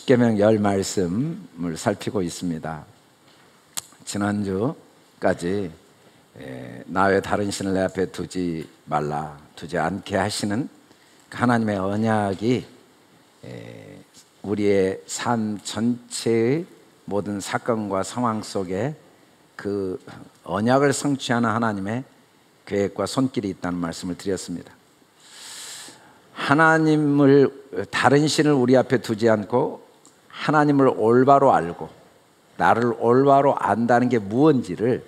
십계명 10말씀을 살피고 있습니다. 지난주까지 나 외 다른 신을 내 앞에 두지 말라, 두지 않게 하시는 하나님의 언약이 우리의 삶 전체의 모든 사건과 상황 속에 그 언약을 성취하는 하나님의 계획과 손길이 있다는 말씀을 드렸습니다. 하나님을, 다른 신을 우리 앞에 두지 않고 하나님을 올바로 알고 나를 올바로 안다는 게 무엇인지를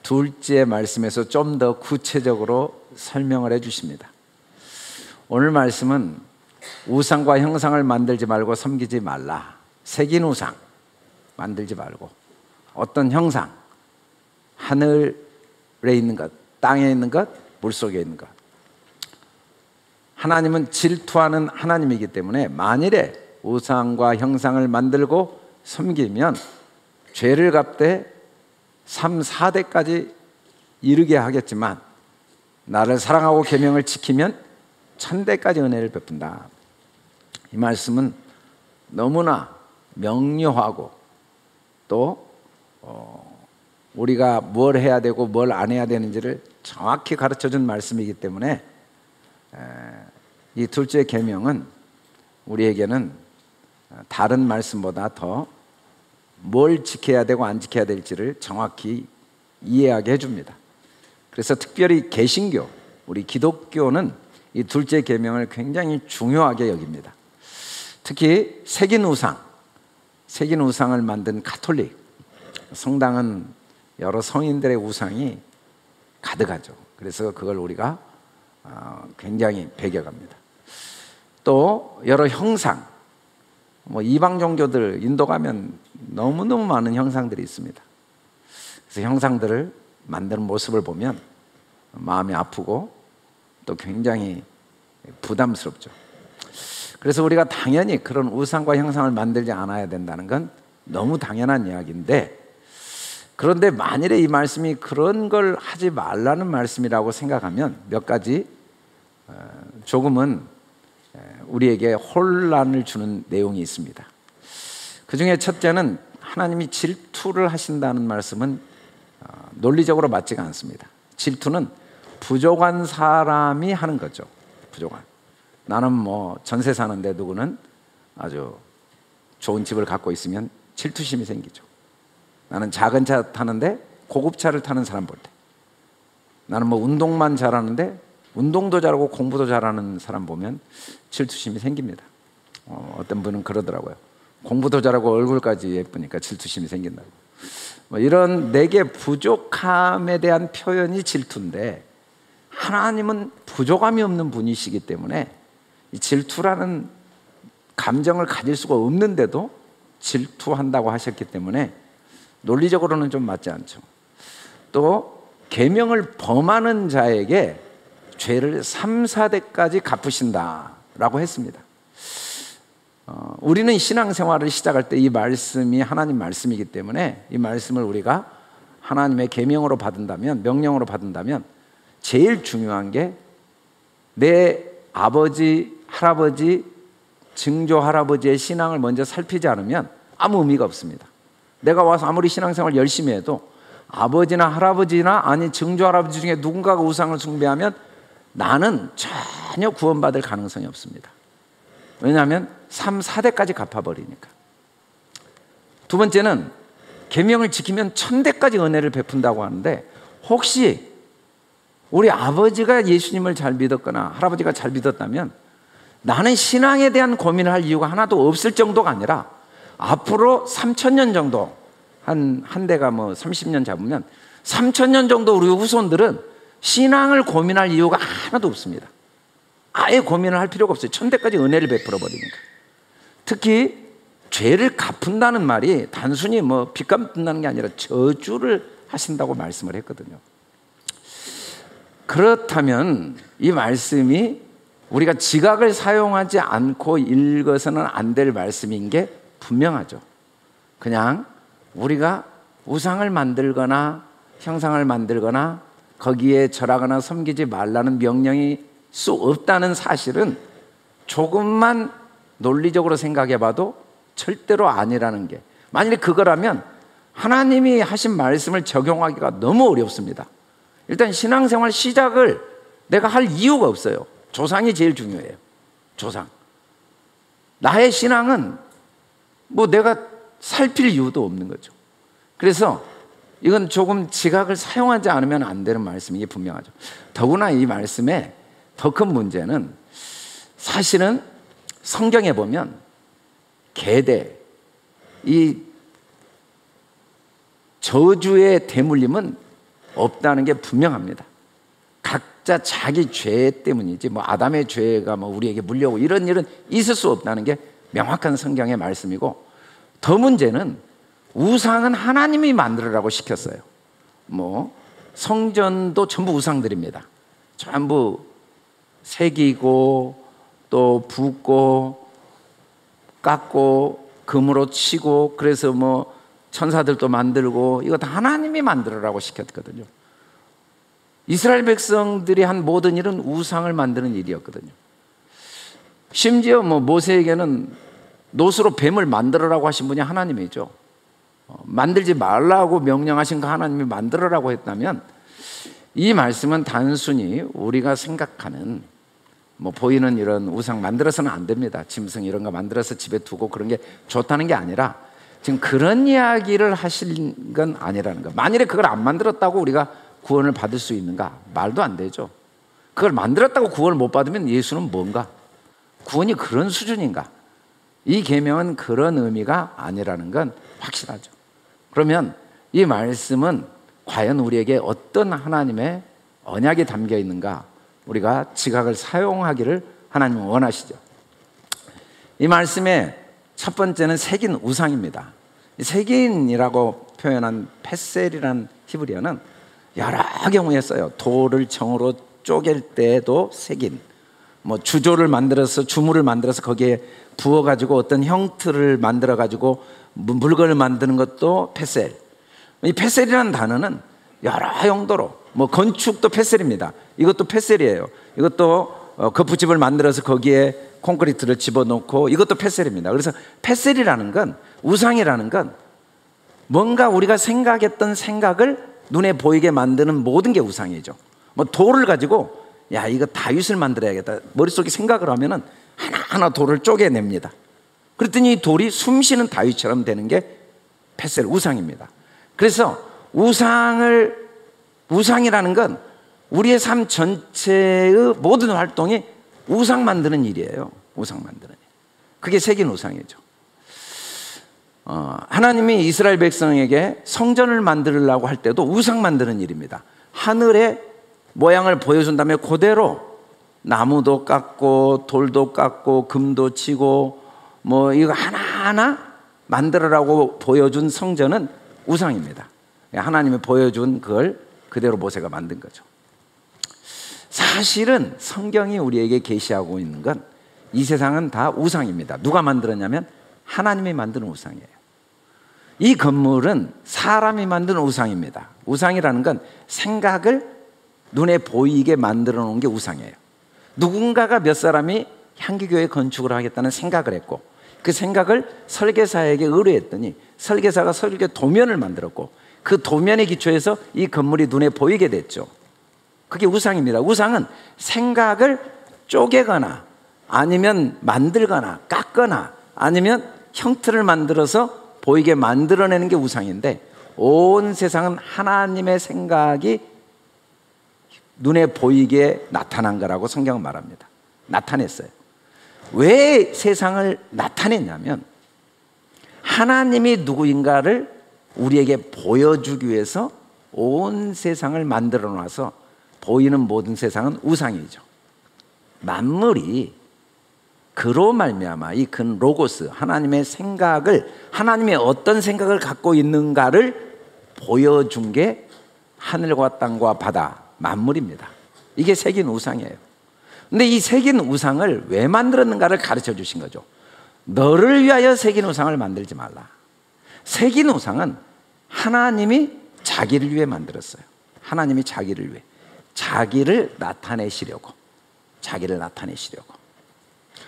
둘째 말씀에서 좀 더 구체적으로 설명을 해 주십니다. 오늘 말씀은 우상과 형상을 만들지 말고 섬기지 말라. 새긴 우상 만들지 말고 어떤 형상, 하늘에 있는 것, 땅에 있는 것, 물속에 있는 것. 하나님은 질투하는 하나님이기 때문에 만일에 우상과 형상을 만들고 섬기면 죄를 갚되 3, 4대까지 이르게 하겠지만 나를 사랑하고 계명을 지키면 1000대까지 은혜를 베푼다. 이 말씀은 너무나 명료하고 또 우리가 뭘 해야 되고 뭘 안 해야 되는지를 정확히 가르쳐준 말씀이기 때문에 이 둘째 계명은 우리에게는 다른 말씀보다 더 뭘 지켜야 되고 안 지켜야 될지를 정확히 이해하게 해줍니다. 그래서 특별히 개신교, 우리 기독교는 이 둘째 계명을 굉장히 중요하게 여깁니다. 특히 새긴 우상을 만든 가톨릭 성당은 여러 성인들의 우상이 가득하죠. 그래서 그걸 우리가 굉장히 배격합니다. 또 여러 형상, 이방 종교들 인도 가면 너무너무 많은 형상들이 있습니다. 그래서 형상들을 만드는 모습을 보면 마음이 아프고 또 굉장히 부담스럽죠. 그래서 우리가 당연히 그런 우상과 형상을 만들지 않아야 된다는 건 너무 당연한 이야기인데, 그런데 만일에 이 말씀이 그런 걸 하지 말라는 말씀이라고 생각하면 몇 가지 조금은 우리에게 혼란을 주는 내용이 있습니다. 그 중에 첫째는 하나님이 질투를 하신다는 말씀은 논리적으로 맞지가 않습니다. 질투는 부족한 사람이 하는 거죠. 부족한. 나는 전세 사는데 누구는 아주 좋은 집을 갖고 있으면 질투심이 생기죠. 나는 작은 차 타는데 고급차를 타는 사람 볼 때, 나는 운동만 잘하는데 운동도 잘하고 공부도 잘하는 사람 보면 질투심이 생깁니다. 어떤 분은 그러더라고요. 공부도 잘하고 얼굴까지 예쁘니까 질투심이 생긴다고. 이런 내게 부족함에 대한 표현이 질투인데, 하나님은 부족함이 없는 분이시기 때문에 이 질투라는 감정을 가질 수가 없는데도 질투한다고 하셨기 때문에 논리적으로는 좀 맞지 않죠. 또 계명을 범하는 자에게 죄를 3, 4대까지 갚으신다라고 했습니다. 우리는 신앙생활을 시작할 때 이 말씀이 하나님 말씀이기 때문에 이 말씀을 우리가 하나님의 계명으로 받는다면, 명령으로 받는다면 제일 중요한 게 내 아버지, 할아버지, 증조 할아버지의 신앙을 먼저 살피지 않으면 아무 의미가 없습니다. 내가 와서 아무리 신앙생활 열심히 해도 아버지나 할아버지나 아니 증조 할아버지 중에 누군가가 우상을 숭배하면 나는 전혀 구원받을 가능성이 없습니다. 왜냐하면 3, 4대까지 갚아버리니까. 두 번째는 계명을 지키면 1000대까지 은혜를 베푼다고 하는데, 혹시 우리 아버지가 예수님을 잘 믿었거나 할아버지가 잘 믿었다면 나는 신앙에 대한 고민을 할 이유가 하나도 없을 정도가 아니라 앞으로 3000년 정도, 한 대가 30년 잡으면 3000년 정도 우리 후손들은 신앙을 고민할 이유가 하나도 없습니다. 아예 고민을 할 필요가 없어요. 1000대까지 은혜를 베풀어 버리니까. 특히 죄를 갚는다는 말이 단순히 빚 갚는다는 게 아니라 저주를 하신다고 말씀을 했거든요. 그렇다면 이 말씀이 우리가 지각을 사용하지 않고 읽어서는 안 될 말씀인 게 분명하죠. 그냥 우리가 우상을 만들거나 형상을 만들거나 거기에 절하거나 섬기지 말라는 명령이 수 없다는 사실은 조금만 논리적으로 생각해 봐도 절대로 아니라는 게, 만약에 그거라면 하나님이 하신 말씀을 적용하기가 너무 어렵습니다. 일단 신앙생활 시작을 내가 할 이유가 없어요. 조상이 제일 중요해요. 조상. 나의 신앙은 뭐 내가 살필 이유도 없는 거죠. 그래서 이건 조금 지각을 사용하지 않으면 안 되는 말씀이 분명하죠. 더구나 이 말씀의 더 큰 문제는 사실은 성경에 보면 계대, 이 저주의 대물림은 없다는 게 분명합니다. 각자 자기 죄 때문이지 뭐 아담의 죄가 뭐 우리에게 물려오고 이런 일은 있을 수 없다는 게 명확한 성경의 말씀이고, 더 문제는 우상은 하나님이 만들으라고 시켰어요. 뭐 성전도 전부 우상들입니다. 전부 새기고 또 붓고 깎고 금으로 치고, 그래서 뭐 천사들도 만들고 이거 다 하나님이 만들으라고 시켰거든요. 이스라엘 백성들이 한 모든 일은 우상을 만드는 일이었거든요. 심지어 뭐 모세에게는 노스로 뱀을 만들으라고 하신 분이 하나님이죠. 만들지 말라고 명령하신 거 하나님이 만들으라고 했다면, 이 말씀은 단순히 우리가 생각하는 뭐 보이는 이런 우상 만들어서는 안 됩니다. 짐승 이런 거 만들어서 집에 두고 그런 게 좋다는 게 아니라, 지금 그런 이야기를 하신 건 아니라는 거. 만일에 그걸 안 만들었다고 우리가 구원을 받을 수 있는가? 말도 안 되죠. 그걸 만들었다고 구원을 못 받으면 예수는 뭔가? 구원이 그런 수준인가? 이 계명은 그런 의미가 아니라는 건 확실하죠. 그러면 이 말씀은 과연 우리에게 어떤 하나님의 언약이 담겨 있는가? 우리가 지각을 사용하기를 하나님은 원하시죠. 이 말씀의 첫 번째는 새긴 우상입니다. 새긴이라고 표현한 페셀이라는 히브리어는 여러 경우에 써요. 돌을 정으로 쪼갤 때도 새긴, 뭐 주조를 만들어서 주물을 만들어서 거기에 부어가지고 어떤 형틀을 만들어가지고 물건을 만드는 것도 페셀. 이 페셀이라는 단어는 여러 용도로, 뭐 건축도 페셀입니다. 이것도 페셀이에요. 이것도 거푸집을 만들어서 거기에 콘크리트를 집어넣고 이것도 페셀입니다. 그래서 페셀이라는 건, 우상이라는 건 뭔가 우리가 생각했던 생각을 눈에 보이게 만드는 모든 게 우상이죠. 뭐 돌을 가지고 야 이거 다윗을 만들어야겠다 머릿속에 생각을 하면은 하나하나 돌을 쪼개냅니다. 그랬더니 이 돌이 숨쉬는 다윗처럼 되는 게 페셀, 우상입니다. 그래서 우상이라는 건 우리의 삶 전체의 모든 활동이 우상 만드는 일이에요. 우상 만드는 일. 그게 새긴 우상이죠. 하나님이 이스라엘 백성에게 성전을 만들려고 할 때도 우상 만드는 일입니다. 하늘의 모양을 보여준 다음에 그대로 나무도 깎고 돌도 깎고 금도 치고 뭐 이거 하나하나 만들으라고 보여준 성전은 우상입니다. 하나님이 보여준 그걸 그대로 모세가 만든 거죠. 사실은 성경이 우리에게 계시하고 있는 건 이 세상은 다 우상입니다. 누가 만들었냐면 하나님이 만든 우상이에요. 이 건물은 사람이 만든 우상입니다. 우상이라는 건 생각을 눈에 보이게 만들어 놓은 게 우상이에요. 누군가가 몇 사람이 향기교회 건축을 하겠다는 생각을 했고, 그 생각을 설계사에게 의뢰했더니 설계사가 설계 도면을 만들었고, 그 도면에 기초해서 이 건물이 눈에 보이게 됐죠. 그게 우상입니다. 우상은 생각을 쪼개거나 아니면 만들거나 깎거나 아니면 형틀을 만들어서 보이게 만들어내는 게 우상인데, 온 세상은 하나님의 생각이 눈에 보이게 나타난 거라고 성경은 말합니다. 나타냈어요. 왜 세상을 나타냈냐면 하나님이 누구인가를 우리에게 보여주기 위해서 온 세상을 만들어 놔서 보이는 모든 세상은 우상이죠. 만물이 그로 말미암아 이 근 로고스, 하나님의 생각을, 하나님의 어떤 생각을 갖고 있는가를 보여준 게 하늘과 땅과 바다, 만물입니다. 이게 새긴 우상이에요. 근데 이 새긴 우상을 왜 만들었는가를 가르쳐 주신 거죠. 너를 위하여 새긴 우상을 만들지 말라. 새긴 우상은 하나님이 자기를 위해 만들었어요. 하나님이 자기를 위해, 자기를 나타내시려고.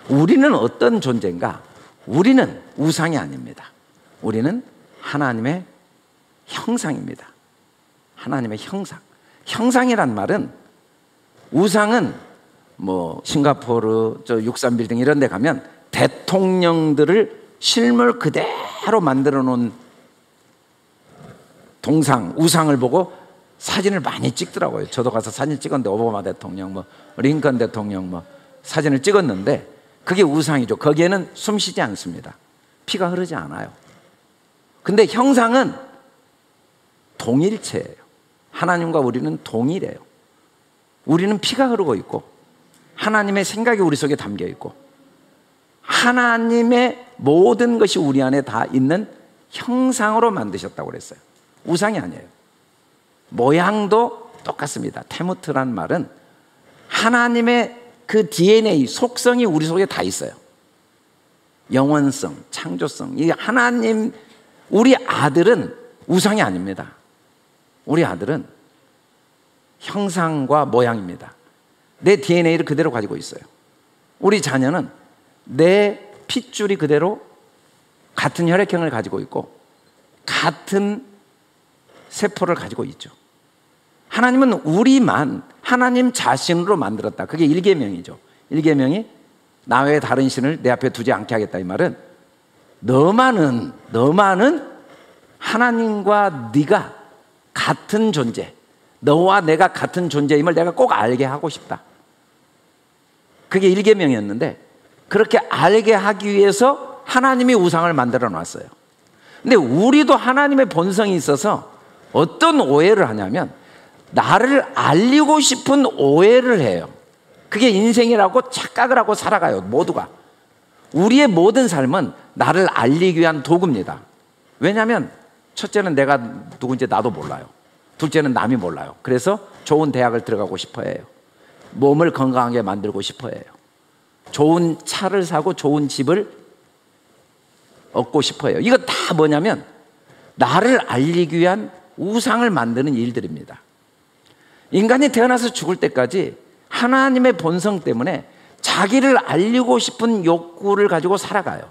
우리는 어떤 존재인가? 우리는 우상이 아닙니다. 우리는 하나님의 형상입니다. 하나님의 형상. 형상이란 말은, 우상은 뭐 싱가포르, 저 63빌딩 이런 데 가면 대통령들을 실물 그대로 만들어 놓은 동상, 우상을 보고 사진을 많이 찍더라고요. 저도 가서 사진 찍었는데, 오바마 대통령, 뭐 링컨 대통령 뭐 사진을 찍었는데, 그게 우상이죠. 거기에는 숨 쉬지 않습니다. 피가 흐르지 않아요. 근데 형상은 동일체예요. 하나님과 우리는 동일해요. 우리는 피가 흐르고 있고, 하나님의 생각이 우리 속에 담겨 있고, 하나님의 모든 것이 우리 안에 다 있는 형상으로 만드셨다고 그랬어요. 우상이 아니에요. 모양도 똑같습니다. 테무트란 말은 하나님의 그 DNA, 속성이 우리 속에 다 있어요. 영원성, 창조성. 이 하나님, 우리 아들은 우상이 아닙니다. 우리 아들은 형상과 모양입니다. 내 DNA를 그대로 가지고 있어요. 우리 자녀는 내 핏줄이 그대로 같은 혈액형을 가지고 있고 같은 세포를 가지고 있죠. 하나님은 우리만 하나님 자신으로 만들었다. 그게 1계명이죠. 1계명이 나 외에 다른 신을 내 앞에 두지 않게 하겠다. 이 말은 너만은 하나님과 네가 같은 존재, 너와 내가 같은 존재임을 내가 꼭 알게 하고 싶다. 그게 1계명이었는데, 그렇게 알게 하기 위해서 하나님이 우상을 만들어 놨어요. 근데 우리도 하나님의 본성이 있어서 어떤 오해를 하냐면, 나를 알리고 싶은 오해를 해요. 그게 인생이라고 착각을 하고 살아가요. 모두가. 우리의 모든 삶은 나를 알리기 위한 도구입니다. 왜냐하면 첫째는 내가 누군지 나도 몰라요. 둘째는 남이 몰라요. 그래서 좋은 대학을 들어가고 싶어 해요. 몸을 건강하게 만들고 싶어 해요. 좋은 차를 사고 좋은 집을 얻고 싶어 해요. 이거 다 뭐냐면 나를 알리기 위한 우상을 만드는 일들입니다. 인간이 태어나서 죽을 때까지 하나님의 본성 때문에 자기를 알리고 싶은 욕구를 가지고 살아가요.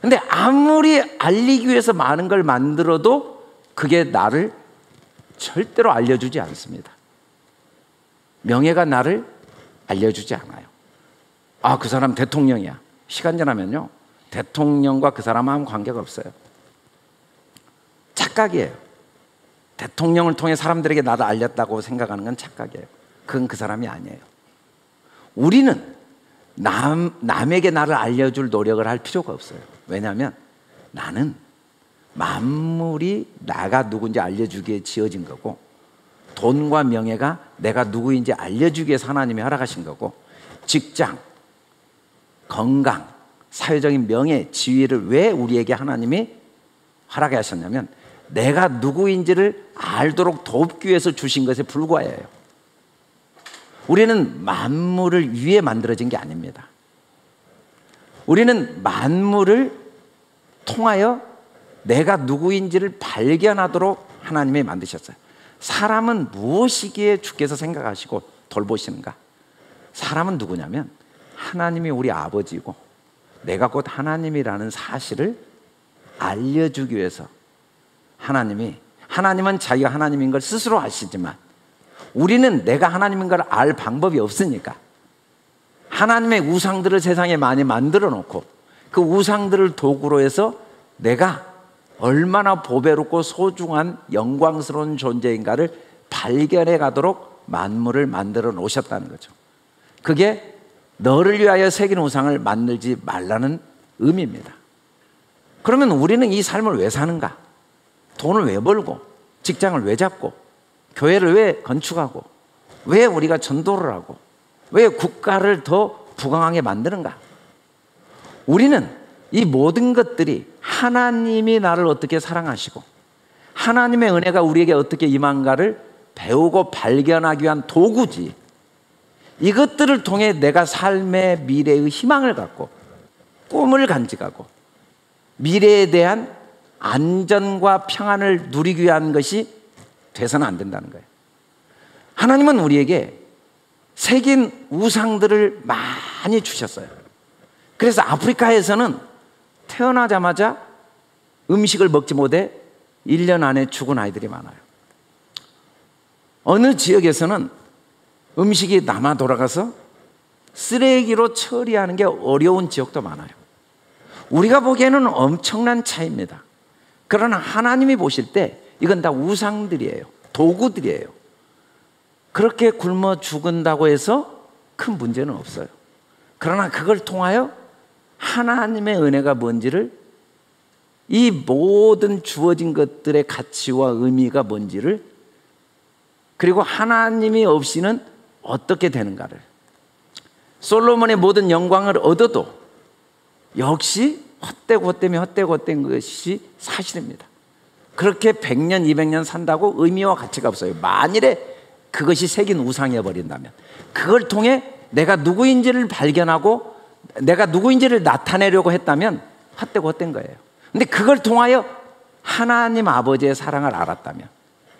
근데 아무리 알리기 위해서 많은 걸 만들어도 그게 나를 절대로 알려주지 않습니다. 명예가 나를 알려주지 않아요. 아, 그 사람 대통령이야. 시간 지나면요, 대통령과 그 사람하고는 관계가 없어요. 착각이에요. 대통령을 통해 사람들에게 나를 알렸다고 생각하는 건 착각이에요. 그건 그 사람이 아니에요. 우리는 남에게 나를 알려줄 노력을 할 필요가 없어요. 왜냐하면 나는 만물이 나가 누군지 알려주기에 지어진 거고, 돈과 명예가 내가 누구인지 알려주기 위해서 하나님이 허락하신 거고, 직장, 건강, 사회적인 명예, 지위를 왜 우리에게 하나님이 허락해 하셨냐면 내가 누구인지를 알도록 돕기 위해서 주신 것에 불과해요. 우리는 만물을 위해 만들어진 게 아닙니다. 우리는 만물을 통하여 내가 누구인지를 발견하도록 하나님이 만드셨어요. 사람은 무엇이기에 주께서 생각하시고 돌보시는가? 사람은 누구냐면 하나님이 우리 아버지이고 내가 곧 하나님이라는 사실을 알려주기 위해서 하나님은 자기가 하나님인 걸 스스로 아시지만 우리는 내가 하나님인 걸 알 방법이 없으니까 하나님의 우상들을 세상에 많이 만들어 놓고 그 우상들을 도구로 해서 내가 얼마나 보배롭고 소중한 영광스러운 존재인가를 발견해 가도록 만물을 만들어 놓으셨다는 거죠. 그게 너를 위하여 새긴 우상을 만들지 말라는 의미입니다. 그러면 우리는 이 삶을 왜 사는가? 돈을 왜 벌고, 직장을 왜 잡고, 교회를 왜 건축하고, 왜 우리가 전도를 하고, 왜 국가를 더 부강하게 만드는가? 우리는 이 모든 것들이 하나님이 나를 어떻게 사랑하시고 하나님의 은혜가 우리에게 어떻게 임한가를 배우고 발견하기 위한 도구지, 이것들을 통해 내가 삶의 미래의 희망을 갖고 꿈을 간직하고 미래에 대한 안전과 평안을 누리기 위한 것이 돼서는 안 된다는 거예요. 하나님은 우리에게 새긴 우상들을 많이 주셨어요. 그래서 아프리카에서는 태어나자마자 음식을 먹지 못해 1년 안에 죽은 아이들이 많아요. 어느 지역에서는 음식이 남아 돌아가서 쓰레기로 처리하는 게 어려운 지역도 많아요. 우리가 보기에는 엄청난 차이입니다. 그러나 하나님이 보실 때 이건 다 우상들이에요. 도구들이에요. 그렇게 굶어 죽은다고 해서 큰 문제는 없어요. 그러나 그걸 통하여 하나님의 은혜가 뭔지를, 이 모든 주어진 것들의 가치와 의미가 뭔지를, 그리고 하나님이 없이는 어떻게 되는가를, 솔로몬의 모든 영광을 얻어도 역시 헛된 것이 사실입니다. 그렇게 100년, 200년 산다고 의미와 가치가 없어요. 만일에 그것이 새긴 우상이어 버린다면, 그걸 통해 내가 누구인지를 발견하고 내가 누구인지를 나타내려고 했다면 헛된 거예요. 근데 그걸 통하여 하나님 아버지의 사랑을 알았다면,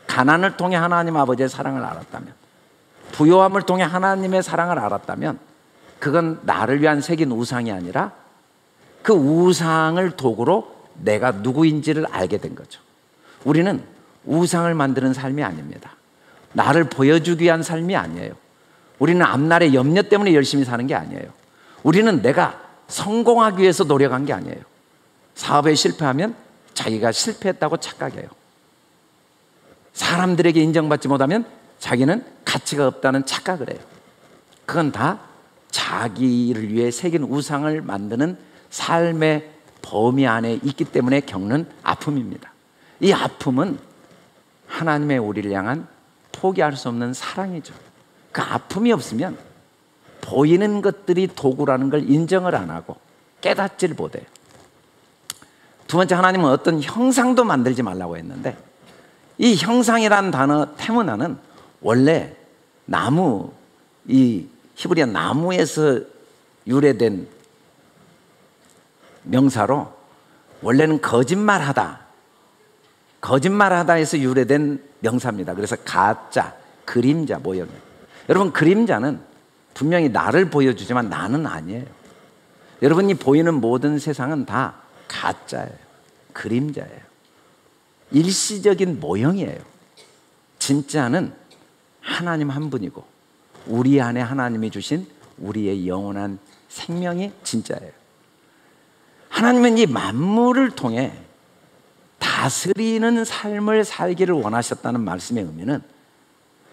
가난을 통해 하나님 아버지의 사랑을 알았다면, 부요함을 통해 하나님의 사랑을 알았다면, 그건 나를 위한 새긴 우상이 아니라 그 우상을 도구로 내가 누구인지를 알게 된 거죠. 우리는 우상을 만드는 삶이 아닙니다. 나를 보여주기 위한 삶이 아니에요. 우리는 앞날의 염려 때문에 열심히 사는 게 아니에요. 우리는 내가 성공하기 위해서 노력한 게 아니에요. 사업에 실패하면 자기가 실패했다고 착각해요. 사람들에게 인정받지 못하면 자기는 가치가 없다는 착각을 해요. 그건 다 자기를 위해 새긴 우상을 만드는 삶의 범위 안에 있기 때문에 겪는 아픔입니다. 이 아픔은 하나님의 우리를 향한 포기할 수 없는 사랑이죠. 그 아픔이 없으면 보이는 것들이 도구라는 걸 인정을 안 하고 깨닫지를 못해요. 두 번째, 하나님은 어떤 형상도 만들지 말라고 했는데, 이 형상이라는 단어 테무나는 원래 나무, 이 히브리어 나무에서 유래된 명사로, 원래는 거짓말하다에서 유래된 명사입니다. 그래서 가짜, 그림자 모형이에요. 여러분, 그림자는 분명히 나를 보여주지만 나는 아니에요. 여러분이 보이는 모든 세상은 다 가짜예요. 그림자예요. 일시적인 모형이에요. 진짜는 하나님 한 분이고, 우리 안에 하나님이 주신 우리의 영원한 생명이 진짜예요. 하나님은 이 만물을 통해 다스리는 삶을 살기를 원하셨다는 말씀의 의미는,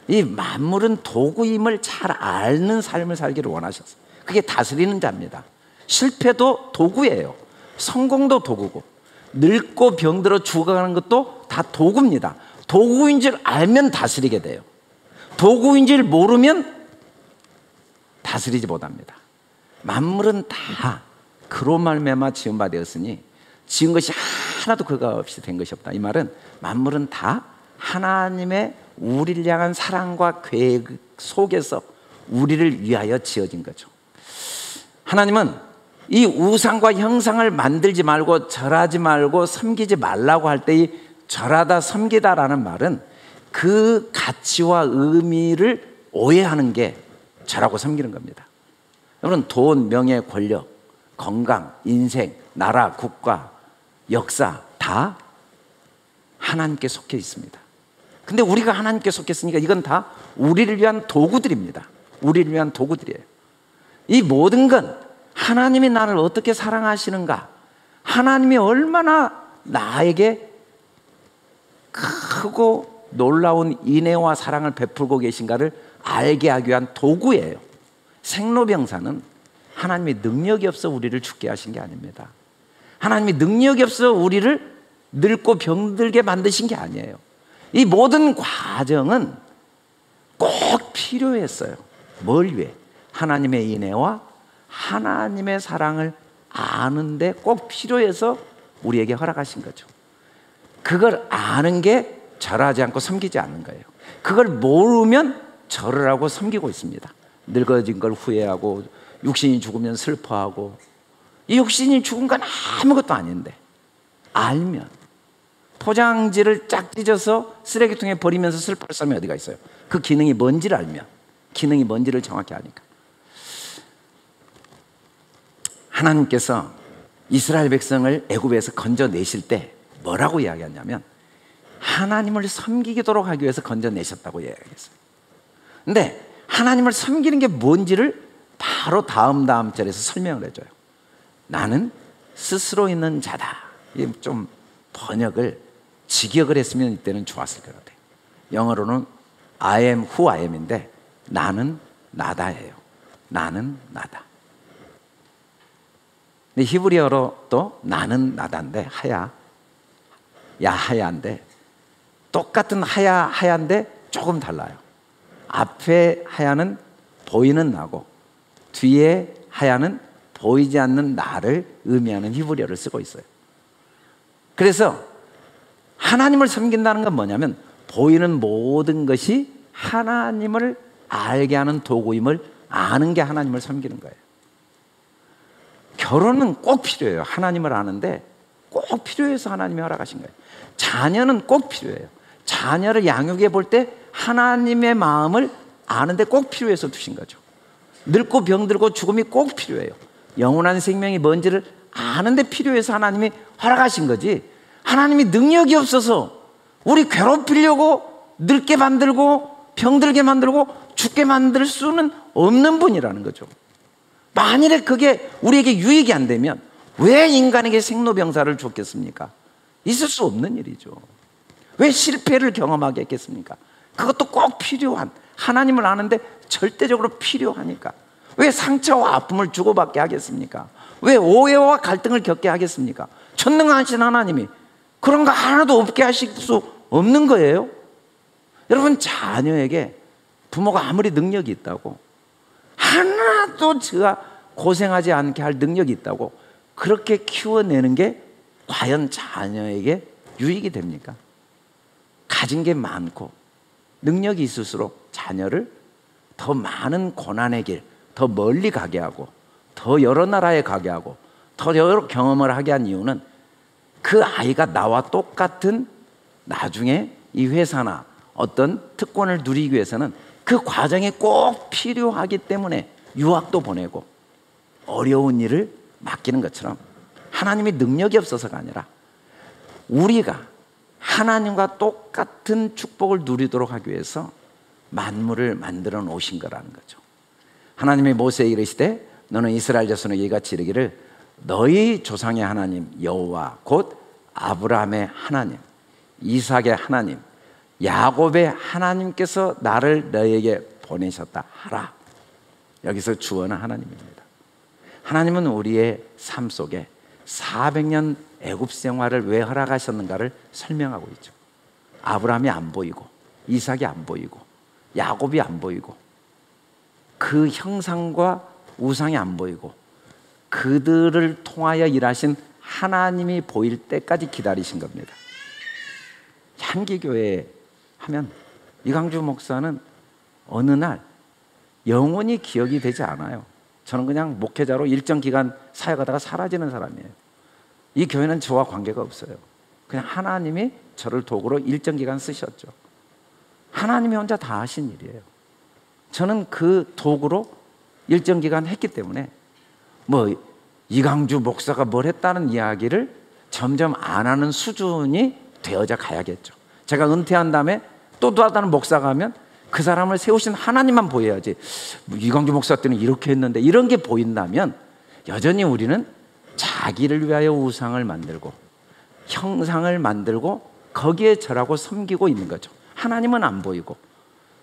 이 만물은 도구임을 잘 아는 삶을 살기를 원하셨어요. 그게 다스리는 자입니다. 실패도 도구예요. 성공도 도구고, 늙고 병들어 죽어가는 것도 다 도구입니다. 도구인 줄 알면 다스리게 돼요. 도구인 줄 모르면 다스리지 못합니다. 만물은 다 그로 말미암아 지은 바 되었으니 지은 것이 하나도 그가 없이 된 것이 없다. 이 말은 만물은 다 하나님의 우리를 향한 사랑과 계획 속에서 우리를 위하여 지어진 거죠. 하나님은 이 우상과 형상을 만들지 말고 절하지 말고 섬기지 말라고 할 때 이 절하다 섬기다라는 말은 그 가치와 의미를 오해하는 게 절하고 섬기는 겁니다. 여러분, 돈, 명예, 권력, 건강, 인생, 나라, 국가, 역사 다 하나님께 속해 있습니다. 근데 우리가 하나님께 속했으니까 이건 다 우리를 위한 도구들입니다. 우리를 위한 도구들이에요. 이 모든 건 하나님이 나를 어떻게 사랑하시는가, 하나님이 얼마나 나에게 크고 놀라운 인애와 사랑을 베풀고 계신가를 알게 하기 위한 도구예요. 생로병사는 하나님이 능력이 없어 우리를 죽게 하신 게 아닙니다. 하나님이 능력이 없어 우리를 늙고 병들게 만드신 게 아니에요. 이 모든 과정은 꼭 필요했어요. 뭘 위해? 하나님의 인애와 하나님의 사랑을 아는데 꼭 필요해서 우리에게 허락하신 거죠. 그걸 아는 게 절하지 않고 섬기지 않는 거예요. 그걸 모르면 절을 하고 섬기고 있습니다. 늙어진 걸 후회하고 육신이 죽으면 슬퍼하고, 이 육신이 죽은 건 아무것도 아닌데 알면, 포장지를 쫙 찢어서 쓰레기통에 버리면서 슬퍼할 사람이 어디가 있어요? 그 기능이 뭔지를 알면, 기능이 뭔지를 정확히 아니까. 하나님께서 이스라엘 백성을 애굽에서 건져내실 때 뭐라고 이야기하냐면 하나님을 섬기도록 하기 위해서 건져내셨다고 이야기했어요. 근데 하나님을 섬기는 게 뭔지를 바로 다음 절에서 설명을 해줘요. 나는 스스로 있는 자다. 이게 좀 번역을 직역을 했으면 이때는 좋았을 것 같아요. 영어로는 I am who I am인데 나는 나다예요. 나는 나다. 근데 히브리어로 또 나는 나다인데 야하야인데 똑같은 하야인데 조금 달라요. 앞에 하야는 보이는 나고 뒤에 하야는 보이지 않는 나를 의미하는 히브리어를 쓰고 있어요. 그래서 하나님을 섬긴다는 건 뭐냐면 보이는 모든 것이 하나님을 알게 하는 도구임을 아는 게 하나님을 섬기는 거예요. 결혼은 꼭 필요해요. 하나님을 아는데 꼭 필요해서 하나님이 허락하신 거예요. 자녀는 꼭 필요해요. 자녀를 양육해 볼 때 하나님의 마음을 아는데 꼭 필요해서 두신 거죠. 늙고 병들고 죽음이 꼭 필요해요. 영원한 생명이 뭔지를 아는데 필요해서 하나님이 허락하신 거지, 하나님이 능력이 없어서 우리 괴롭히려고 늙게 만들고 병들게 만들고 죽게 만들 수는 없는 분이라는 거죠. 만일에 그게 우리에게 유익이 안 되면 왜 인간에게 생로병사를 줬겠습니까? 있을 수 없는 일이죠. 왜 실패를 경험하게 했겠습니까? 그것도 꼭 필요한, 하나님을 아는데 절대적으로 필요하니까. 왜 상처와 아픔을 주고받게 하겠습니까? 왜 오해와 갈등을 겪게 하겠습니까? 전능하신 하나님이 그런 거 하나도 없게 하실 수 없는 거예요. 여러분, 자녀에게 부모가 아무리 능력이 있다고, 하나도 제가 고생하지 않게 할 능력이 있다고 그렇게 키워내는 게 과연 자녀에게 유익이 됩니까? 가진 게 많고 능력이 있을수록 자녀를 더 많은 고난의 길, 더 멀리 가게 하고 더 여러 나라에 가게 하고 더 여러 경험을 하게 한 이유는 그 아이가 나와 똑같은 나중에 이 회사나 어떤 특권을 누리기 위해서는 그 과정이 꼭 필요하기 때문에 유학도 보내고 어려운 일을 맡기는 것처럼, 하나님이 능력이 없어서가 아니라 우리가 하나님과 똑같은 축복을 누리도록 하기 위해서 만물을 만들어 놓으신 거라는 거죠. 하나님이 모세에게 이르시되 너는 이스라엘 자손에게 이같이 이르기를 너희 조상의 하나님 여호와 곧 아브라함의 하나님, 이삭의 하나님, 야곱의 하나님께서 나를 너희에게 보내셨다 하라. 여기서 주어는 하나님입니다. 하나님은 우리의 삶 속에 400년 애굽 생활을 왜 허락하셨는가를 설명하고 있죠. 아브라함이 안 보이고 이삭이 안 보이고 야곱이 안 보이고 그 형상과 우상이 안 보이고 그들을 통하여 일하신 하나님이 보일 때까지 기다리신 겁니다. 향기교회 하면 이강주 목사는 어느 날 영원히 기억이 되지 않아요. 저는 그냥 목회자로 일정 기간 사역하다가 사라지는 사람이에요. 이 교회는 저와 관계가 없어요. 그냥 하나님이 저를 도구로 일정 기간 쓰셨죠. 하나님이 혼자 다 하신 일이에요. 저는 그 도구로 일정 기간 했기 때문에 뭐 이강주 목사가 뭘 했다는 이야기를 점점 안 하는 수준이 되어져 가야겠죠. 제가 은퇴한 다음에 또 다른 목사가 하면 그 사람을 세우신 하나님만 보여야지, 이광주 목사 때는 이렇게 했는데 이런 게 보인다면 여전히 우리는 자기를 위하여 우상을 만들고 형상을 만들고 거기에 절하고 섬기고 있는 거죠. 하나님은 안 보이고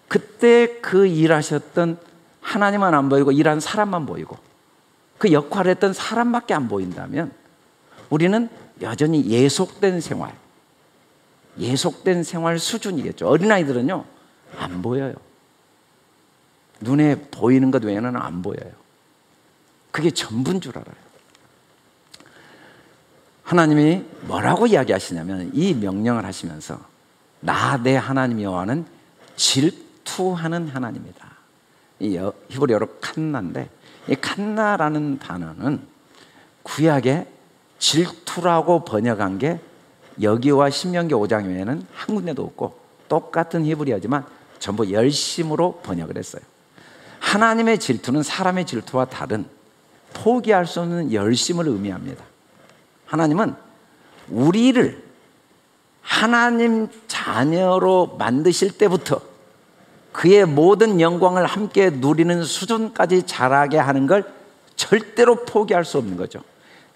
그때 그 일하셨던 하나님은 안 보이고 일한 사람만 보이고 그 역할을 했던 사람밖에 안 보인다면 우리는 여전히 예속된 생활 수준이겠죠. 어린아이들은요 안 보여요. 눈에 보이는 것 외에는 안 보여요. 그게 전부인 줄 알아요. 하나님이 뭐라고 이야기하시냐면 이 명령을 하시면서 나 내 하나님 여호와는 질투하는 하나님이다. 이 히브리어로 칸나인데 이 칸나라는 단어는 구약에 질투라고 번역한 게 여기와 신명기 5장 외에는 한 군데도 없고 똑같은 히브리어지만 전부 열심으로 번역을 했어요. 하나님의 질투는 사람의 질투와 다른 포기할 수 없는 열심을 의미합니다. 하나님은 우리를 하나님 자녀로 만드실 때부터 그의 모든 영광을 함께 누리는 수준까지 자라게 하는 걸 절대로 포기할 수 없는 거죠.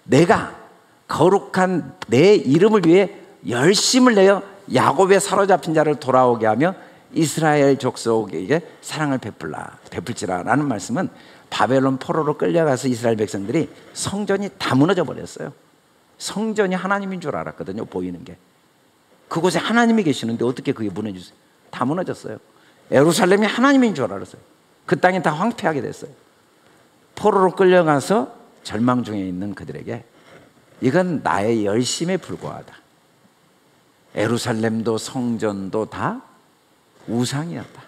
내가 거룩한 내 이름을 위해 열심을 내어 야곱의 사로잡힌 자를 돌아오게 하며 이스라엘 족속에게 사랑을 베풀지라 라는 말씀은 바벨론 포로로 끌려가서 이스라엘 백성들이 성전이 다 무너져 버렸어요. 성전이 하나님인 줄 알았거든요. 보이는 게. 그곳에 하나님이 계시는데 어떻게 그게 무너졌어요? 다 무너졌어요. 예루살렘이 하나님인 줄 알았어요. 그 땅이 다 황폐하게 됐어요. 포로로 끌려가서 절망 중에 있는 그들에게 이건 나의 열심에 불과하다. 예루살렘도 성전도 다 우상이었다.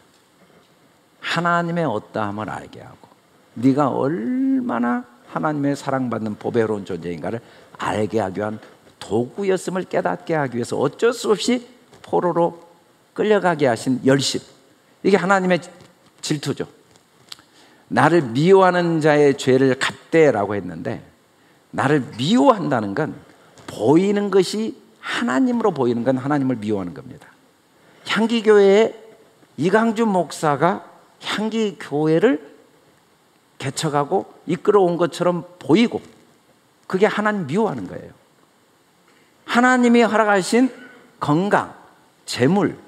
하나님의 어떠함을 알게 하고 네가 얼마나 하나님의 사랑받는 보배로운 존재인가를 알게 하기 위한 도구였음을 깨닫게 하기 위해서 어쩔 수 없이 포로로 끌려가게 하신 열심, 이게 하나님의 질투죠. 나를 미워하는 자의 죄를 갚되라고 했는데, 나를 미워한다는 건 보이는 것이 하나님으로 보이는 건 하나님을 미워하는 겁니다. 향기교회의 이강주 목사가 향기교회를 개척하고 이끌어온 것처럼 보이고 그게 하나님 미워하는 거예요. 하나님이 허락하신 건강, 재물,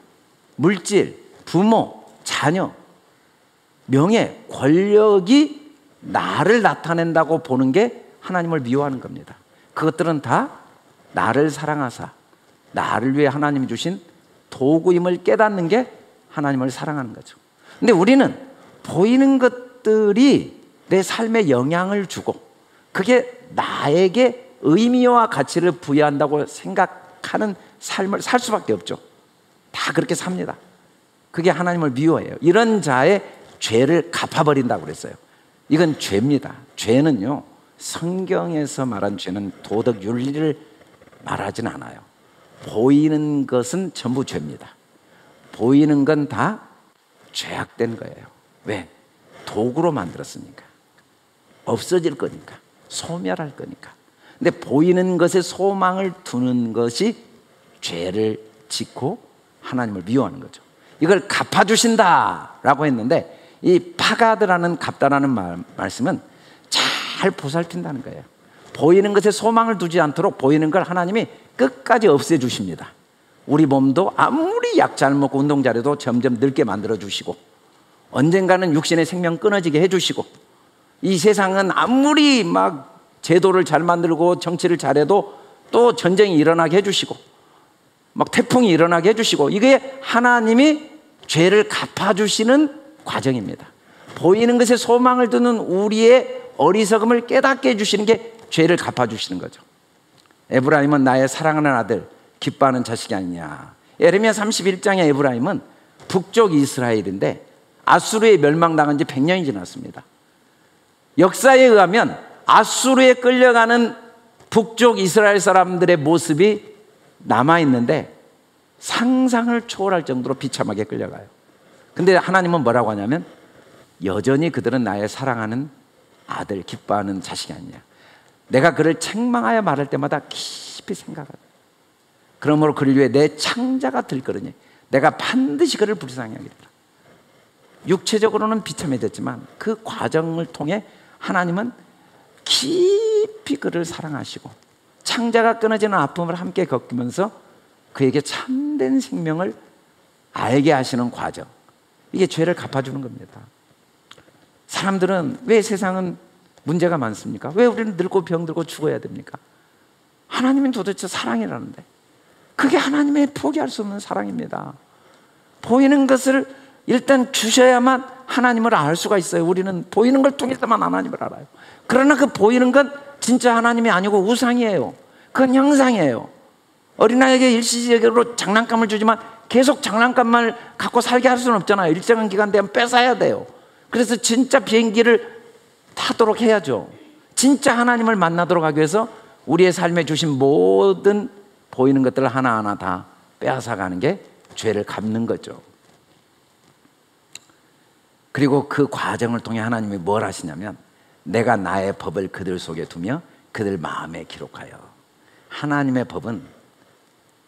물질, 부모, 자녀, 명예, 권력이 나를 나타낸다고 보는 게 하나님을 미워하는 겁니다. 그것들은 다 나를 사랑하사 나를 위해 하나님이 주신 도구임을 깨닫는 게 하나님을 사랑하는 거죠. 근데 우리는 보이는 것들이 내 삶에 영향을 주고 그게 나에게 의미와 가치를 부여한다고 생각하는 삶을 살 수밖에 없죠. 다 그렇게 삽니다. 그게 하나님을 미워해요. 이런 자의 죄를 갚아버린다고 그랬어요. 이건 죄입니다. 죄는요, 성경에서 말한 죄는 도덕 윤리를 말하진 않아요. 보이는 것은 전부 죄입니다. 보이는 건 다 죄악된 거예요. 왜? 도구로 만들었으니까. 없어질 거니까. 소멸할 거니까. 근데 보이는 것에 소망을 두는 것이 죄를 짓고 하나님을 미워하는 거죠. 이걸 갚아주신다라고 했는데, 이 파가드라는 갚다라는 말씀은 잘 보살핀다는 거예요. 보이는 것에 소망을 두지 않도록 보이는 걸 하나님이 끝까지 없애주십니다. 우리 몸도 아무리 약 잘 먹고 운동 잘해도 점점 늙게 만들어주시고, 언젠가는 육신의 생명 끊어지게 해주시고, 이 세상은 아무리 막 제도를 잘 만들고 정치를 잘해도 또 전쟁이 일어나게 해주시고 막 태풍이 일어나게 해주시고, 이게 하나님이 죄를 갚아주시는 과정입니다. 보이는 것에 소망을 두는 우리의 어리석음을 깨닫게 해주시는 게 죄를 갚아주시는 거죠. 에브라임은 나의 사랑하는 아들, 기뻐하는 자식이 아니냐. 예레미야 31장의 에브라임은 북쪽 이스라엘인데 아수르에 멸망당한 지 100년이 지났습니다. 역사에 의하면 아수르에 끌려가는 북쪽 이스라엘 사람들의 모습이 남아있는데 상상을 초월할 정도로 비참하게 끌려가요. 근데 하나님은 뭐라고 하냐면 여전히 그들은 나의 사랑하는 아들, 기뻐하는 자식이 아니냐. 내가 그를 책망하여 말할 때마다 깊이 생각하다. 그러므로 그를 위해 내 창자가 들거르니 내가 반드시 그를 불쌍히 하겠다. 육체적으로는 비참해졌지만 그 과정을 통해 하나님은 깊이 그를 사랑하시고 창자가 끊어지는 아픔을 함께 겪으면서 그에게 참된 생명을 알게 하시는 과정, 이게 죄를 갚아주는 겁니다. 사람들은 왜 세상은 문제가 많습니까? 왜 우리는 늙고 병들고 죽어야 됩니까? 하나님은 도대체 사랑이라는데, 그게 하나님의 포기할 수 없는 사랑입니다. 보이는 것을 일단 주셔야만 하나님을 알 수가 있어요. 우리는 보이는 걸 통해서만 하나님을 알아요. 그러나 그 보이는 건 진짜 하나님이 아니고 우상이에요. 그건 형상이에요. 어린아이에게 일시적으로 장난감을 주지만 계속 장난감을 갖고 살게 할 수는 없잖아요. 일정한 기간 되면 뺏어야 돼요. 그래서 진짜 비행기를 타도록 해야죠. 진짜 하나님을 만나도록 하기 위해서 우리의 삶에 주신 모든 보이는 것들을 하나하나 다 빼앗아가는 게 죄를 갚는 거죠. 그리고 그 과정을 통해 하나님이 뭘 하시냐면 내가 나의 법을 그들 속에 두며 그들 마음에 기록하여, 하나님의 법은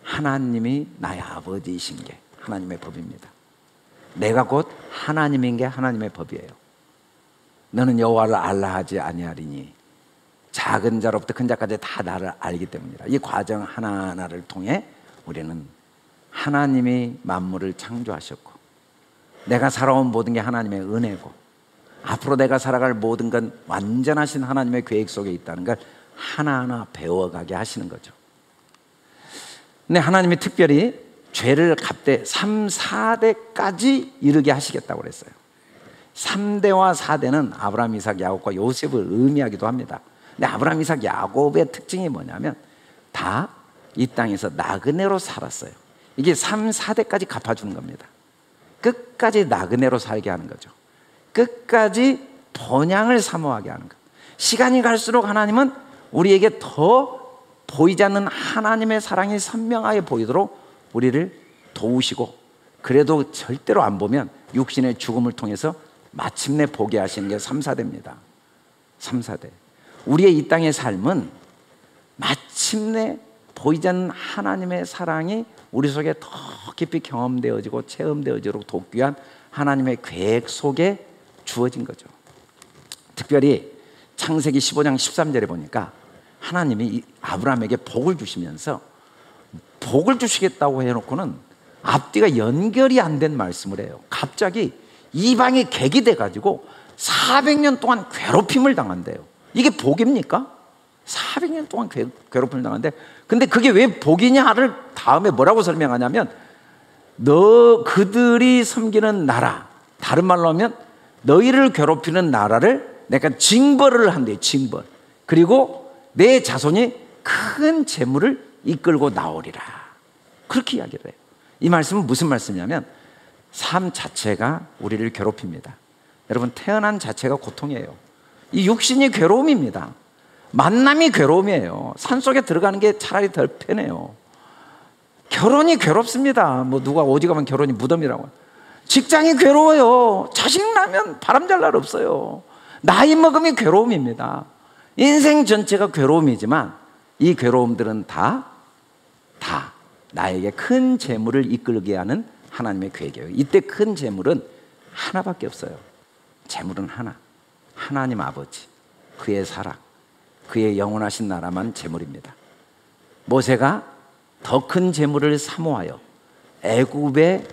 하나님이 나의 아버지이신 게 하나님의 법입니다. 내가 곧 하나님인 게 하나님의 법이에요. 너는 여호와를 알라 하지 아니하리니 작은 자로부터 큰 자까지 다 나를 알기 때문이라. 이 과정 하나하나를 통해 우리는 하나님이 만물을 창조하셨고 내가 살아온 모든 게 하나님의 은혜고 앞으로 내가 살아갈 모든 건 완전하신 하나님의 계획 속에 있다는 걸 하나하나 배워가게 하시는 거죠. 근데 하나님이 특별히 죄를 갚되 3, 4대까지 이르게 하시겠다고 그랬어요. 3대와 4대는 아브라함, 이삭, 야곱과 요셉을 의미하기도 합니다. 근데 아브라함, 이삭, 야곱의 특징이 뭐냐면 다 이 땅에서 나그네로 살았어요. 이게 3, 4대까지 갚아주는 겁니다. 끝까지 나그네로 살게 하는 거죠. 끝까지 번향을 사모하게 하는 것. 시간이 갈수록 하나님은 우리에게 더 보이지 않는 하나님의 사랑이 선명하게 보이도록 우리를 도우시고 그래도 절대로 안 보면 육신의 죽음을 통해서 마침내 보게 하시는 게 3, 4대입니다. 3, 4대. 우리의 이 땅의 삶은 마침내 보이지 않는 하나님의 사랑이 우리 속에 더 깊이 경험되어지고 체험되어지도록 돕기 위한 하나님의 계획 속에 주어진 거죠. 특별히 창세기 15장 13절에 보니까 하나님이 아브라함에게 복을 주시면서 복을 주시겠다고 해놓고는 앞뒤가 연결이 안 된 말씀을 해요. 갑자기 이방이 객이 돼가지고 400년 동안 괴롭힘을 당한대요. 이게 복입니까? 400년 동안 괴롭힘을 당한데 근데 그게 왜 복이냐를 다음에 뭐라고 설명하냐면 그들이 섬기는 나라, 다른 말로 하면 너희를 괴롭히는 나라를 내가 징벌을 한대요. 징벌. 그리고 내 자손이 큰 재물을 이끌고 나오리라. 그렇게 이야기를 해요. 이 말씀은 무슨 말씀이냐면 삶 자체가 우리를 괴롭힙니다. 여러분 태어난 자체가 고통이에요. 이 육신이 괴로움입니다. 만남이 괴로움이에요. 산속에 들어가는 게 차라리 덜 편해요. 결혼이 괴롭습니다. 뭐 누가 오직하면 결혼이 무덤이라고. 직장이 괴로워요. 자식 나면 바람잘 날 없어요. 나이 먹으면 괴로움입니다. 인생 전체가 괴로움이지만 이 괴로움들은 다 나에게 큰 재물을 이끌게 하는 하나님의 계획이에요. 이때 큰 재물은 하나밖에 없어요. 재물은 하나. 하나님 아버지, 그의 사랑, 그의 영원하신 나라만 재물입니다. 모세가 더 큰 재물을 사모하여 애굽의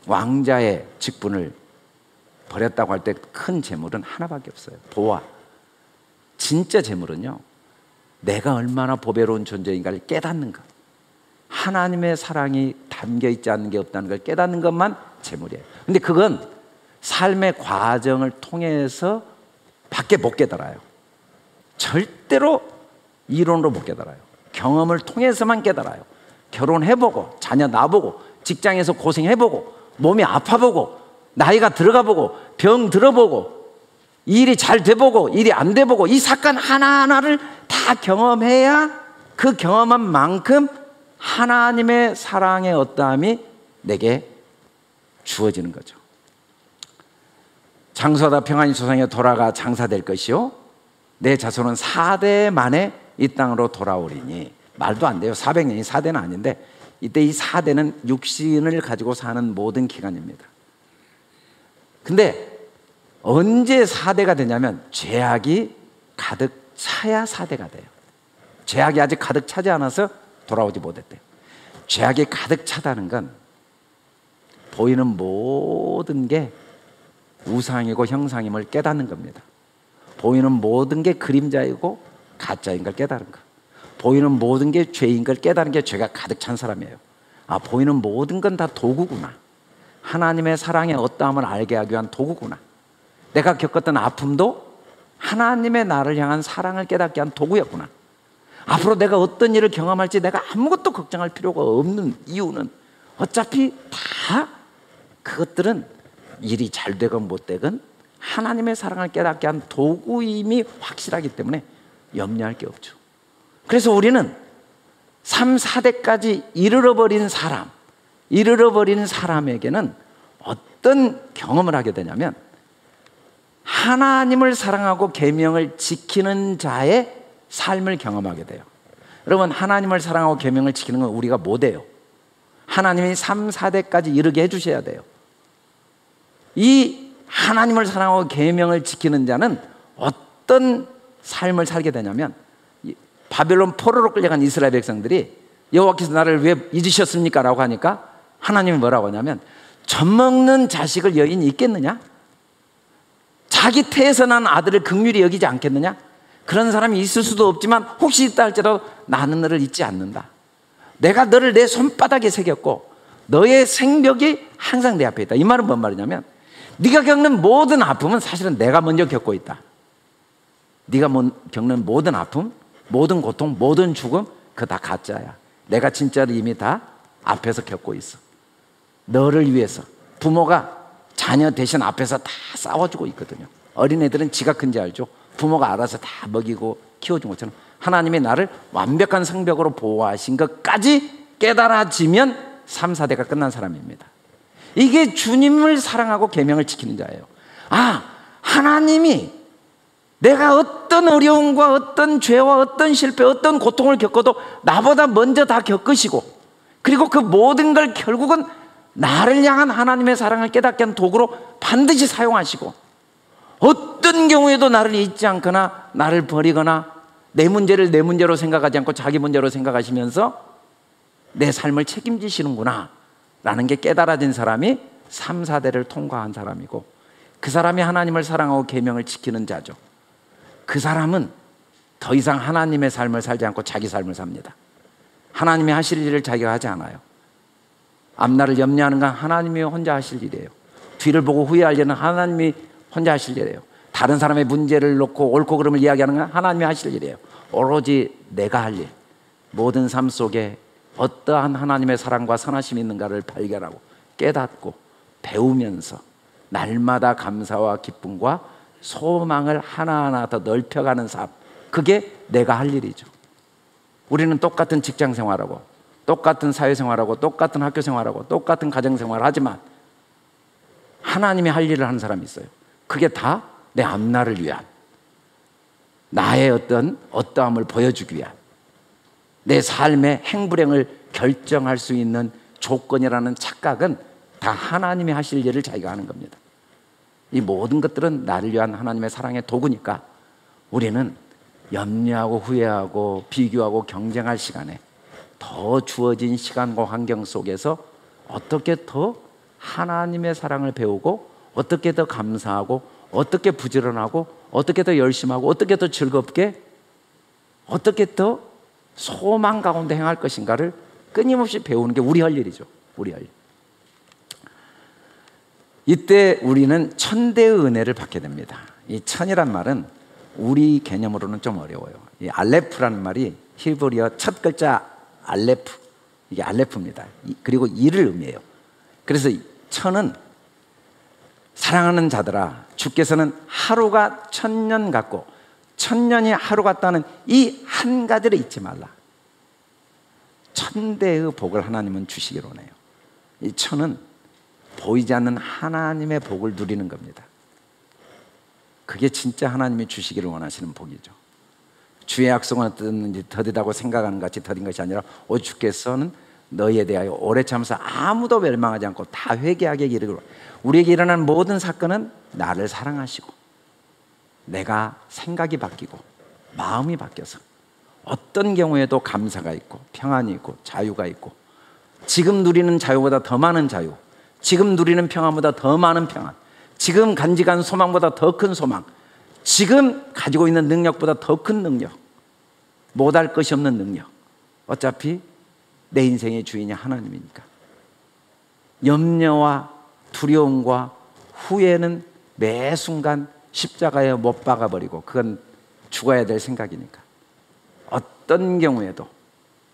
왕자의 직분을 버렸다고 할 때 큰 재물은 하나밖에 없어요. 보아. 진짜 재물은요, 내가 얼마나 보배로운 존재인가를 깨닫는 것, 하나님의 사랑이 담겨있지 않는 게 없다는 걸 깨닫는 것만 재물이에요. 근데 그건 삶의 과정을 통해서 밖에 못 깨달아요. 절대로 이론으로 못 깨달아요. 경험을 통해서만 깨달아요. 결혼해보고 자녀 낳아보고 직장에서 고생해보고 몸이 아파보고 나이가 들어가보고 병 들어보고 일이 잘 돼보고 일이 안 돼보고 이 사건 하나하나를 다 경험해야 그 경험한 만큼 하나님의 사랑의 어떠함이 내게 주어지는 거죠. 장수하다 평안히 소상에 돌아가 장사될 것이요 내 자손은 4대 만에 이 땅으로 돌아오리니. 말도 안 돼요. 400년이 4대는 아닌데 이때 이 4대는 육신을 가지고 사는 모든 기간입니다. 근데 언제 4대가 되냐면 죄악이 가득 차야 4대가 돼요. 죄악이 아직 가득 차지 않아서 돌아오지 못했대요. 죄악이 가득 차다는 건 보이는 모든 게 우상이고 형상임을 깨닫는 겁니다. 보이는 모든 게 그림자이고 가짜인 걸 깨달은 것. 보이는 모든 게 죄인 걸 깨달은 게 죄가 가득 찬 사람이에요. 아, 보이는 모든 건 다 도구구나. 하나님의 사랑의 어떠함을 알게 하기 위한 도구구나. 내가 겪었던 아픔도 하나님의 나를 향한 사랑을 깨닫게 한 도구였구나. 앞으로 내가 어떤 일을 경험할지 내가 아무것도 걱정할 필요가 없는 이유는 어차피 다 그것들은 일이 잘 되건 못 되건 하나님의 사랑을 깨닫게 한 도구임이 확실하기 때문에 염려할 게 없죠. 그래서 우리는 3, 4대까지 이르러버린 사람에게는 어떤 경험을 하게 되냐면 하나님을 사랑하고 계명을 지키는 자의 삶을 경험하게 돼요. 여러분, 하나님을 사랑하고 계명을 지키는 건 우리가 못해요. 하나님이 3, 4대까지 이르게 해주셔야 돼요. 이 하나님을 사랑하고 계명을 지키는 자는 어떤 삶을 살게 되냐면, 바벨론 포로로 끌려간 이스라엘 백성들이 여호와께서 나를 왜 잊으셨습니까? 라고 하니까 하나님이 뭐라고 하냐면, 젖먹는 자식을 여인이 있겠느냐? 자기 태에서 난 아들을 긍휼히 여기지 않겠느냐? 그런 사람이 있을 수도 없지만 혹시 있다 할지라도 나는 너를 잊지 않는다. 내가 너를 내 손바닥에 새겼고 너의 생벽이 항상 내 앞에 있다. 이 말은 뭔 말이냐면, 네가 겪는 모든 아픔은 사실은 내가 먼저 겪고 있다. 네가 겪는 모든 아픔, 모든 고통, 모든 죽음, 그거 다 가짜야. 내가 진짜로 이미 다 앞에서 겪고 있어. 너를 위해서 부모가 자녀 대신 앞에서 다 싸워주고 있거든요. 어린애들은 지가 큰지 알죠. 부모가 알아서 다 먹이고 키워준 것처럼 하나님이 나를 완벽한 성벽으로 보호하신 것까지 깨달아지면 3, 4대가 끝난 사람입니다. 이게 주님을 사랑하고 계명을 지키는 자예요. 아, 하나님이 내가 어떤 어려움과 어떤 죄와 어떤 실패, 어떤 고통을 겪어도 나보다 먼저 다 겪으시고, 그리고 그 모든 걸 결국은 나를 향한 하나님의 사랑을 깨닫게 하는 도구로 반드시 사용하시고, 어떤 경우에도 나를 잊지 않거나 나를 버리거나 내 문제를 내 문제로 생각하지 않고 자기 문제로 생각하시면서 내 삶을 책임지시는구나 라는 게 깨달아진 사람이 3, 4대를 통과한 사람이고, 그 사람이 하나님을 사랑하고 계명을 지키는 자죠. 그 사람은 더 이상 하나님의 삶을 살지 않고 자기 삶을 삽니다. 하나님이 하실 일을 자기가 하지 않아요. 앞날을 염려하는 건 하나님이 혼자 하실 일이에요. 뒤를 보고 후회할 일은 하나님이 혼자 하실 일이에요. 다른 사람의 문제를 놓고 옳고 그름을 이야기하는 건 하나님이 하실 일이에요. 오로지 내가 할 일, 모든 삶 속에 어떠한 하나님의 사랑과 선하심이 있는가를 발견하고 깨닫고 배우면서 날마다 감사와 기쁨과 소망을 하나하나 더 넓혀가는 삶, 그게 내가 할 일이죠. 우리는 똑같은 직장 생활하고 똑같은 사회생활하고 똑같은 학교 생활하고 똑같은 가정생활을 하지만 하나님이 할 일을 하는 사람이 있어요. 그게 다 내 앞날을 위한, 나의 어떠함을 보여주기 위한, 내 삶의 행불행을 결정할 수 있는 조건이라는 착각은 다 하나님이 하실 일을 자기가 하는 겁니다. 이 모든 것들은 나를 위한 하나님의 사랑의 도구니까 우리는 염려하고 후회하고 비교하고 경쟁할 시간에 더 주어진 시간과 환경 속에서 어떻게 더 하나님의 사랑을 배우고, 어떻게 더 감사하고, 어떻게 부지런하고, 어떻게 더 열심히 하고, 어떻게 더 즐겁게, 어떻게 더 소망 가운데 행할 것인가를 끊임없이 배우는 게 우리 할 일이죠. 우리 할 일. 이때 우리는 천대의 은혜를 받게 됩니다. 이 천이란 말은 우리 개념으로는 좀 어려워요. 이 알레프라는 말이 히브리어 첫 글자 알레프, 이게 알레프입니다. 그리고 이를 의미해요. 그래서 천은 사랑하는 자들아, 주께서는 하루가 1000년 같고 1000년이 하루 같다는 이 한 가지를 잊지 말라. 천대의 복을 하나님은 주시기로 해요. 이 천은 보이지 않는 하나님의 복을 누리는 겁니다. 그게 진짜 하나님이 주시기를 원하시는 복이죠. 주의 약속은 어떻든지 더디다고 생각하는 같이 더딘 것이 아니라 오직 주께서는 너희에 대하여 오래 참으사 아무도 멸망하지 않고 다 회개하게 이르기로. 우리에게 일어난 모든 사건은 나를 사랑하시고 내가 생각이 바뀌고 마음이 바뀌어서 어떤 경우에도 감사가 있고 평안이 있고 자유가 있고, 지금 누리는 자유보다 더 많은 자유, 지금 누리는 평안보다 더 많은 평안, 지금 간직한 소망보다 더 큰 소망, 지금 가지고 있는 능력보다 더 큰 능력, 못할 것이 없는 능력. 어차피 내 인생의 주인이 하나님이니까. 염려와 두려움과 후회는 매 순간 십자가에 못 박아버리고 그건 죽어야 될 생각이니까 어떤 경우에도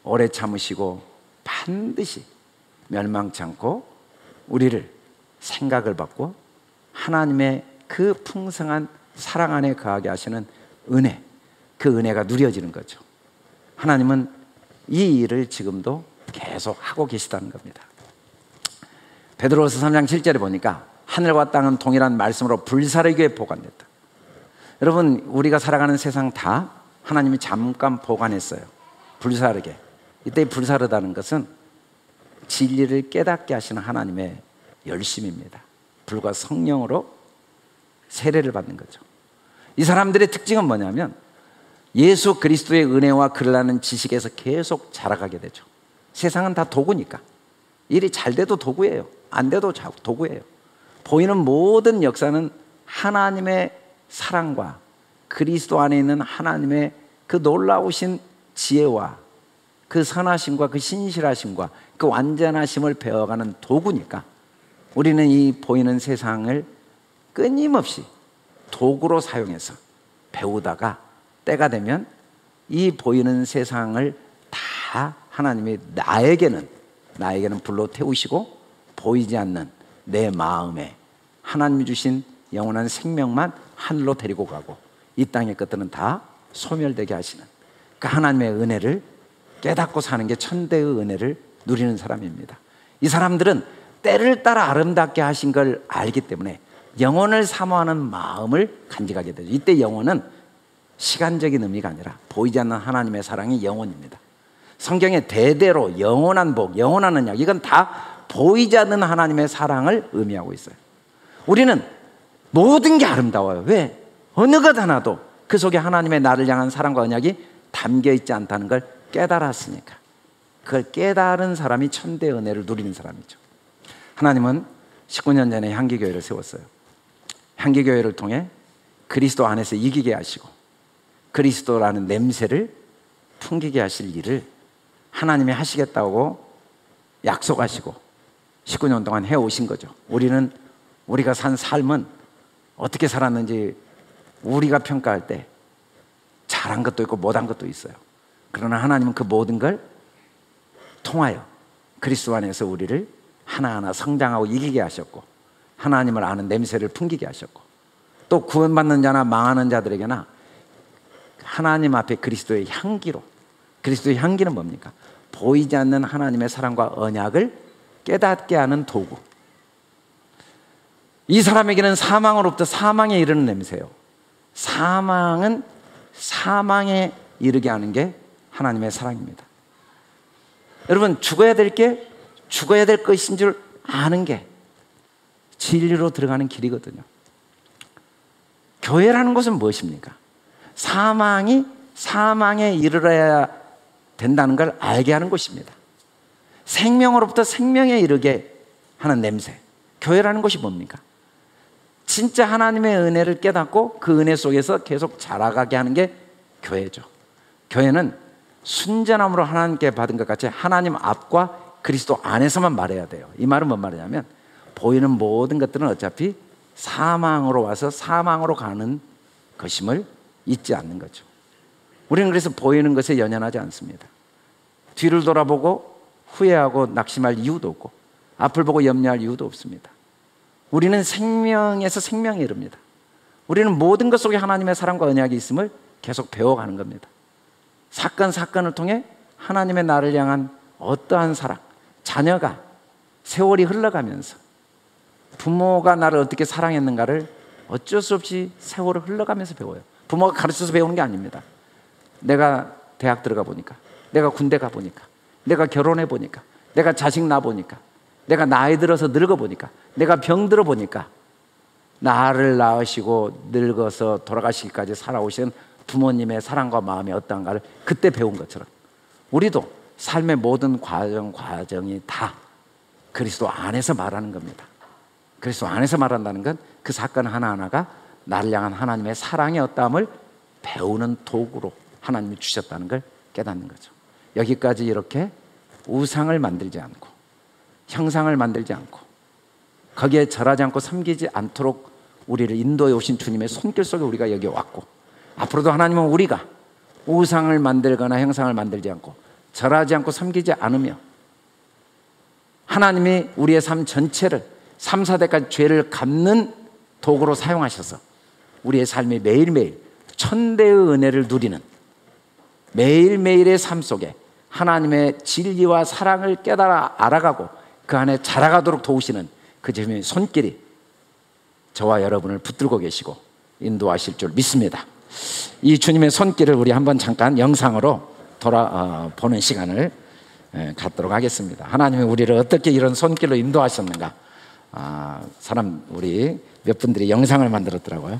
오래 참으시고 반드시 멸망치 않고 우리를 생각을 받고 하나님의 그 풍성한 사랑 안에 거하게 하시는 은혜, 그 은혜가 누려지는 거죠. 하나님은 이 일을 지금도 계속 하고 계시다는 겁니다. 베드로서 3장 7절에 보니까 하늘과 땅은 동일한 말씀으로 불사르게 보관됐다. 여러분, 우리가 살아가는 세상 다 하나님이 잠깐 보관했어요. 불사르게. 이때 불사르다는 것은 진리를 깨닫게 하시는 하나님의 열심입니다. 불과 성령으로 세례를 받는 거죠. 이 사람들의 특징은 뭐냐면 예수 그리스도의 은혜와 그를 아는 지식에서 계속 자라가게 되죠. 세상은 다 도구니까. 일이 잘 돼도 도구예요. 안 돼도 도구예요. 보이는 모든 역사는 하나님의 사랑과 그리스도 안에 있는 하나님의 그 놀라우신 지혜와 그 선하심과 그 신실하심과 그 완전하심을 배워가는 도구니까 우리는 이 보이는 세상을 끊임없이 도구로 사용해서 배우다가 때가 되면 이 보이는 세상을 다 하나님이 나에게는 불로 태우시고 보이지 않는 내 마음에 하나님이 주신 영원한 생명만 하늘로 데리고 가고 이 땅의 것들은 다 소멸되게 하시는 그 하나님의 은혜를 깨닫고 사는 게 천대의 은혜를 누리는 사람입니다. 이 사람들은 때를 따라 아름답게 하신 걸 알기 때문에 영혼을 사모하는 마음을 간직하게 되죠. 이때 영혼은 시간적인 의미가 아니라 보이지 않는 하나님의 사랑이 영혼입니다. 성경에 대대로 영원한 복, 영원한 언약, 이건 다 보이지 않는 하나님의 사랑을 의미하고 있어요. 우리는 모든 게 아름다워요. 왜? 어느 것 하나도 그 속에 하나님의 나를 향한 사랑과 언약이 담겨 있지 않다는 걸 깨달았으니까. 그걸 깨달은 사람이 천대의 은혜를 누리는 사람이죠. 하나님은 19년 전에 향기교회를 세웠어요. 향기교회를 통해 그리스도 안에서 이기게 하시고 그리스도라는 냄새를 풍기게 하실 일을 하나님이 하시겠다고 약속하시고 19년 동안 해오신 거죠. 우리가 산 삶은 어떻게 살았는지 우리가 평가할 때 잘한 것도 있고 못한 것도 있어요. 그러나 하나님은 그 모든 걸 통하여 그리스도 안에서 우리를 하나하나 성장하고 이기게 하셨고 하나님을 아는 냄새를 풍기게 하셨고 또 구원받는 자나 망하는 자들에게나 하나님 앞에 그리스도의 향기로, 그리스도의 향기는 뭡니까? 보이지 않는 하나님의 사랑과 언약을 깨닫게 하는 도구. 이 사람에게는 사망으로부터 사망에 이르는 냄새예요. 사망은 사망에 이르게 하는 게 하나님의 사랑입니다. 여러분, 죽어야 될 게 죽어야 될 것인 줄 아는 게 진리로 들어가는 길이거든요. 교회라는 것은 무엇입니까? 사망이 사망에 이르러야 된다는 걸 알게 하는 곳입니다. 생명으로부터 생명에 이르게 하는 냄새. 교회라는 것이 뭡니까? 진짜 하나님의 은혜를 깨닫고 그 은혜 속에서 계속 자라가게 하는 게 교회죠. 교회는 순전함으로 하나님께 받은 것 같이 하나님 앞과 그리스도 안에서만 말해야 돼요. 이 말은 뭔 말이냐면 보이는 모든 것들은 어차피 사망으로 와서 사망으로 가는 것임을 잊지 않는 거죠. 우리는 그래서 보이는 것에 연연하지 않습니다. 뒤를 돌아보고 후회하고 낙심할 이유도 없고 앞을 보고 염려할 이유도 없습니다. 우리는 생명에서 생명에 이릅니다. 우리는 모든 것 속에 하나님의 사랑과 언약이 있음을 계속 배워가는 겁니다. 사건을 통해 하나님의 나를 향한 어떠한 사랑, 자녀가 세월이 흘러가면서 부모가 나를 어떻게 사랑했는가를 어쩔 수 없이 세월을 흘러가면서 배워요. 부모가 가르쳐서 배우는 게 아닙니다. 내가 대학 들어가 보니까, 내가 군대 가 보니까, 내가 결혼해 보니까, 내가 자식 낳아 보니까, 내가 나이 들어서 늙어 보니까, 내가 병들어 보니까 나를 낳으시고 늙어서 돌아가시기까지 살아오신 부모님의 사랑과 마음이 어떠한가를 그때 배운 것처럼 우리도 삶의 모든 과정이 다 그리스도 안에서 말하는 겁니다. 그리스도 안에서 말한다는 건 그 사건 하나하나가 나를 향한 하나님의 사랑의 어떠함을 배우는 도구로 하나님이 주셨다는 걸 깨닫는 거죠. 여기까지 이렇게 우상을 만들지 않고 형상을 만들지 않고 거기에 절하지 않고 섬기지 않도록 우리를 인도해 오신 주님의 손길 속에 우리가 여기 왔고 앞으로도 하나님은 우리가 우상을 만들거나 형상을 만들지 않고 절하지 않고 섬기지 않으며 하나님이 우리의 삶 전체를 3, 4대까지 죄를 갚는 도구로 사용하셔서 우리의 삶이 매일매일 천대의 은혜를 누리는 매일매일의 삶 속에 하나님의 진리와 사랑을 깨달아 알아가고 그 안에 자라가도록 도우시는 그 주님의 손길이 저와 여러분을 붙들고 계시고 인도하실 줄 믿습니다. 이 주님의 손길을 우리 한번 잠깐 영상으로 돌아보는 시간을 갖도록 하겠습니다. 하나님이 우리를 어떻게 이런 손길로 인도하셨는가. 우리 몇 분들이 영상을 만들었더라고요.